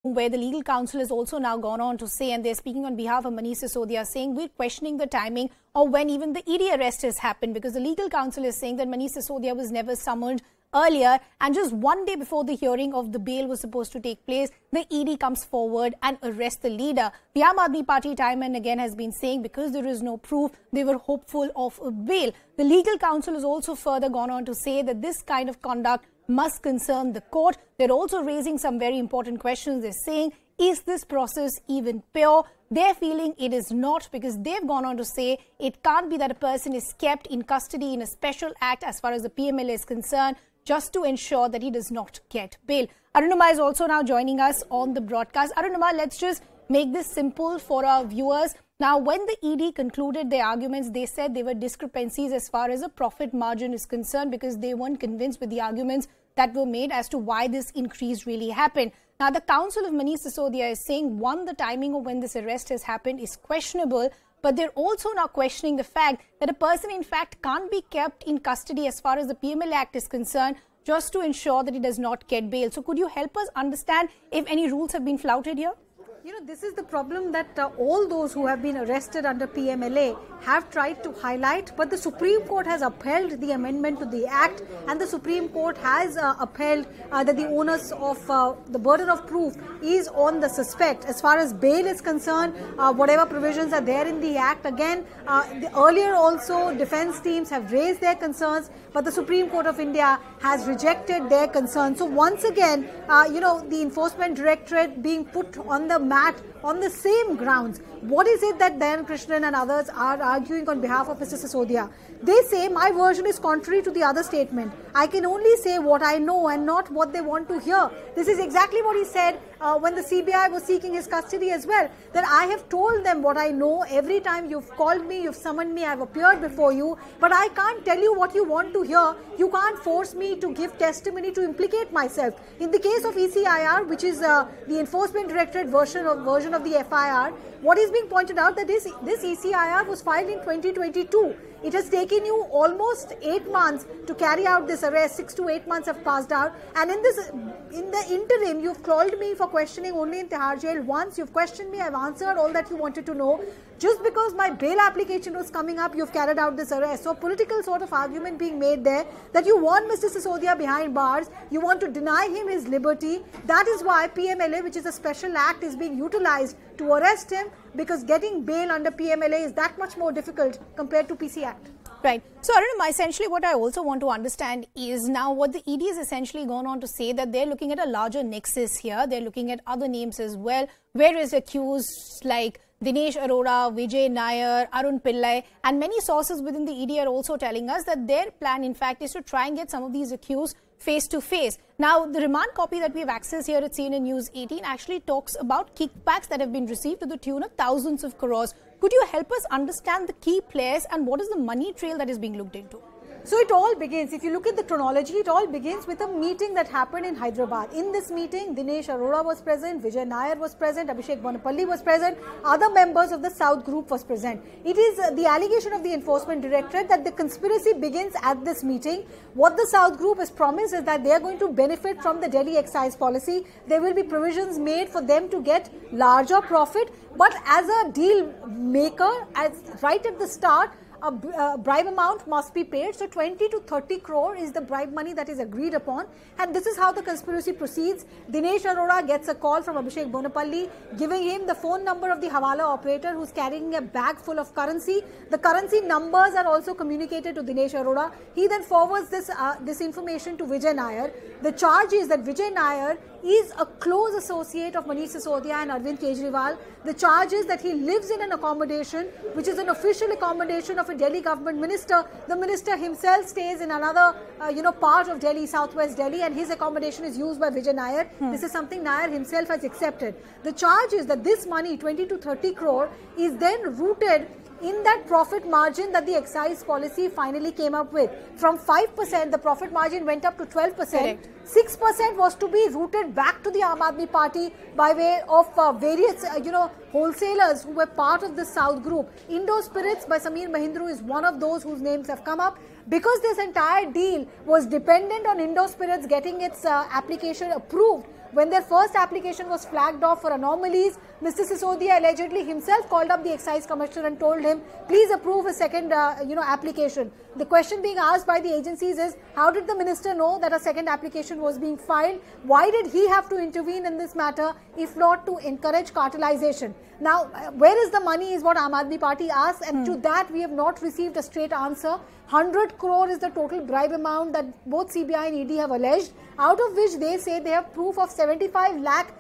where the legal counsel has also now gone on to say, and they're speaking on behalf of Manish Sisodia, saying we're questioning the timing of when even the ED arrest has happened, because the legal counsel is saying that Manish Sisodia was never summoned earlier, and just one day before the hearing of the bail was supposed to take place, the ED comes forward and arrests the leader. The Aam Aadmi Party time and again has been saying because there is no proof, they were hopeful of a bail. The legal counsel has also further gone on to say that this kind of conduct must concern the court. They're also raising some very important questions. They're saying, is this process even pure? They're feeling it is not, because they've gone on to say it can't be that a person is kept in custody in a special act as far as the PMLA is concerned, just to ensure that he does not get bail. Arunima is also now joining us on the broadcast. Arunima, let's just make this simple for our viewers. Now, when the ED concluded their arguments, they said there were discrepancies as far as the profit margin is concerned, because they weren't convinced with the arguments that were made as to why this increase really happened. Now, the counsel of Manish Sisodia is saying, one, the timing of when this arrest has happened is questionable, but they're also now questioning the fact that a person, in fact, can't be kept in custody as far as the PMLA Act is concerned, just to ensure that he does not get bail. So could you help us understand if any rules have been flouted here? You know, this is the problem that all those who have been arrested under PMLA have tried to highlight, but the Supreme Court has upheld the amendment to the Act, and the Supreme Court has upheld that the onus of the burden of proof is on the suspect. As far as bail is concerned, whatever provisions are there in the Act, again, earlier also defense teams have raised their concerns, but the Supreme Court of India has rejected their concerns. So once again, the Enforcement Directorate being put on the mat on the same grounds. What is it that Dayan Krishnan and others are arguing on behalf of Mr. Sisodia? They say my version is contrary to the other statement. I can only say what I know and not what they want to hear. This is exactly what he said when the CBI was seeking his custody as well. That I have told them what I know. Every time you've called me, you've summoned me, I've appeared before you. But I can't tell you what you want to hear. You can't force me to give testimony to implicate myself. In the case of ECIR, which is the Enforcement Directorate version of the FIR, what is being pointed out that this ECIR was filed in 2022. It has taken you almost 8 months to carry out this arrest. 6 to 8 months have passed out, and in the interim, you've called me for questioning only in Tihar jail once. You've questioned me. I've answered all that you wanted to know. Just because my bail application was coming up, you've carried out this arrest. So political sort of argument being made there that you want Mr. Sisodia behind bars, you want to deny him his liberty. That is why PMLA, which is a special act, is being utilized to arrest him, because getting bail under PMLA is that much more difficult compared to PC Act. Right. So, Arunima, essentially what I also want to understand is now what the ED has essentially gone on to say, that they're looking at a larger nexus here. They're looking at other names as well, whereas accused like Dinesh Arora, Vijay Nair, Arun Pillai, and many sources within the ED are also telling us that their plan, in fact, is to try and get some of these accused face to face. Now, the remand copy that we have access here at CNN News 18 actually talks about kickbacks that have been received to the tune of thousands of crores. Could you help us understand the key players and what is the money trail that is being looked into? So it all begins, if you look at the chronology, it all begins with a meeting that happened in Hyderabad. In this meeting, Dinesh Arora was present, Vijay Nair was present, Abhishek Bonapalli was present, other members of the South group was present. It is the allegation of the Enforcement Directorate that the conspiracy begins at this meeting. What the South group has promised is that they are going to benefit from the Delhi excise policy. There will be provisions made for them to get larger profit, but as a deal maker, right at the start, a bribe amount must be paid. So 20 to 30 crore is the bribe money that is agreed upon, and this is how the conspiracy proceeds. Dinesh Arora gets a call from Abhishek Bonapalli giving him the phone number of the Hawala operator who's carrying a bag full of currency. The currency numbers are also communicated to Dinesh Arora. He then forwards this information to Vijay Nair. The charge is that Vijay Nair is a close associate of Manish Sisodia and Arvind Kejriwal. The charge is that he lives in an accommodation which is an official accommodation of a Delhi government minister. The minister himself stays in another part of Delhi, southwest Delhi, and his accommodation is used by Vijay Nair. This is something Nair himself has accepted. The charge is that this money, 20 to 30 crore, is then rooted in that profit margin that the excise policy finally came up with. From 5%, the profit margin went up to 12%. Correct. 6% was to be routed back to the Aam Aadmi Party by way of various, wholesalers who were part of the South group. Indo Spirits by Sameer Mahindru is one of those whose names have come up. because this entire deal was dependent on Indo Spirits getting its application approved. When their first application was flagged off for anomalies, Mr. Sisodia allegedly himself called up the Excise Commissioner and told him, please approve a second application. The question being asked by the agencies is, how did the minister know that a second application was being filed? Why did he have to intervene in this matter, if not to encourage cartelization? Now, where is the money is what Aam Aadmi Party asks, and to that we have not received a straight answer. 100 crore is the total bribe amount that both CBI and ED have alleged, out of which they say they have proof of 75 lakh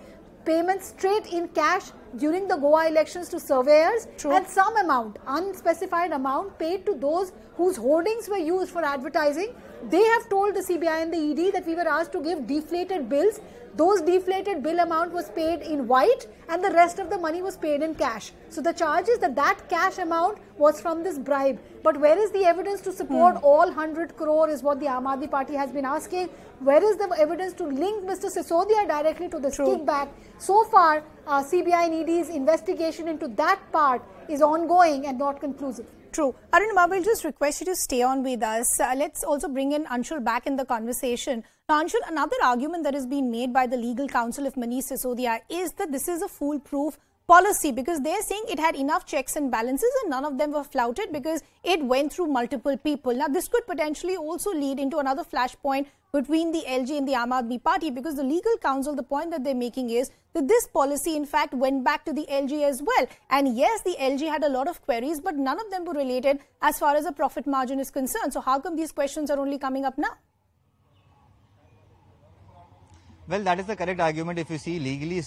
payments straight in cash during the Goa elections to surveyors. True. And some amount, unspecified amount, paid to those whose hoardings were used for advertising. They have told the CBI and the ED that we were asked to give deflated bills. Those deflated bill amount was paid in white and the rest of the money was paid in cash. So the charge is that cash amount was from this bribe. But where is the evidence to support all 100 crore is what the Aam Aadmi Party has been asking. Where is the evidence to link Mr. Sisodia directly to this kickback? So far, CBI and ED's investigation into that part is ongoing and not conclusive. True. Arvind, we'll just request you to stay on with us. Let's also bring in Anshul back in the conversation. Now, Anshul, another argument that has been made by the legal counsel of Manish Sisodia is that this is a foolproof policy, because they're saying it had enough checks and balances and none of them were flouted because it went through multiple people. Now, this could potentially also lead into another flashpoint between the LG and the Aam Aadmi Party, because the legal counsel, the point that they're making is that this policy in fact went back to the LG as well. And yes, the LG had a lot of queries, but none of them were related as far as the profit margin is concerned. So how come these questions are only coming up now? Well, that is the correct argument. If you see, legally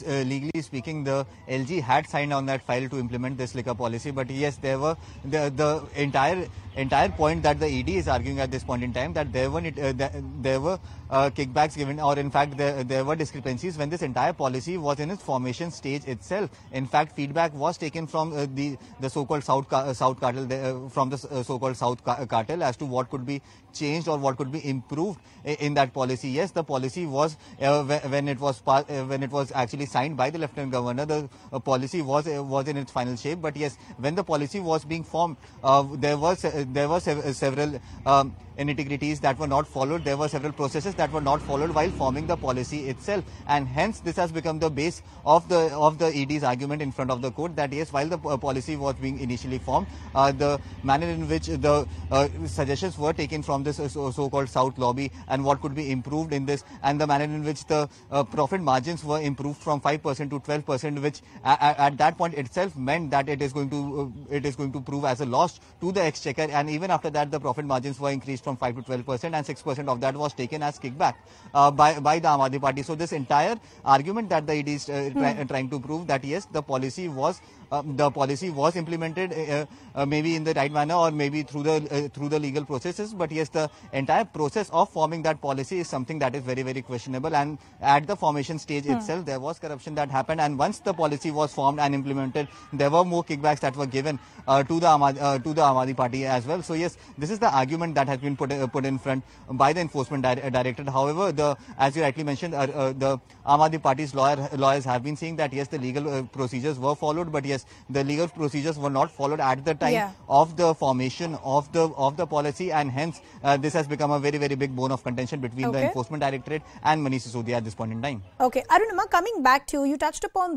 speaking, the LG had signed on that file to implement this liquor policy. But yes, there were the entire point that the ED is arguing at this point in time, that there were kickbacks given, or in fact there were discrepancies when this entire policy was in its formation stage itself. In fact, feedback was taken from the so-called South Cartel, from the so-called South Cartel, as to what could be changed or what could be improved in that policy. Yes, the policy was when it was actually signed by the Lieutenant Governor, the policy was in its final shape. But yes, when the policy was being formed, there were several integrities that were not followed. There were several processes that were not followed while forming the policy itself, and hence this has become the base of the ED's argument in front of the court, that yes, while the policy was being initially formed, the manner in which the suggestions were taken from this so-called South lobby and what could be improved in this, and the manner in which the profit margins were improved from 5% to 12%, which at that point itself meant that it is going to prove as a loss to the exchequer, and even after that the profit margins were increased from 5 to 12%, and 6% of that was taken as kickback by the Aam Aadmi Party. So this entire argument that the ED is trying to prove, that yes, the policy was implemented maybe in the right manner or maybe through the legal processes, but yes, the entire process of forming that policy is something that is very, very questionable. And at the formation stage itself, there was corruption that happened, and once the policy was formed and implemented, there were more kickbacks that were given to the Aam Aadmi Party as well. So yes, this is the argument that has been put in front by the Enforcement Directorate. However, as you rightly mentioned, the Aam Aadmi Party's lawyers have been saying that yes, the legal procedures were followed, but yes, the legal procedures were not followed at the time of the formation of the policy, and hence this has become a very, very big bone of contention between the Enforcement Directorate and Manish Sisodia at this point in time. Okay, Arunima, coming back to you, touched upon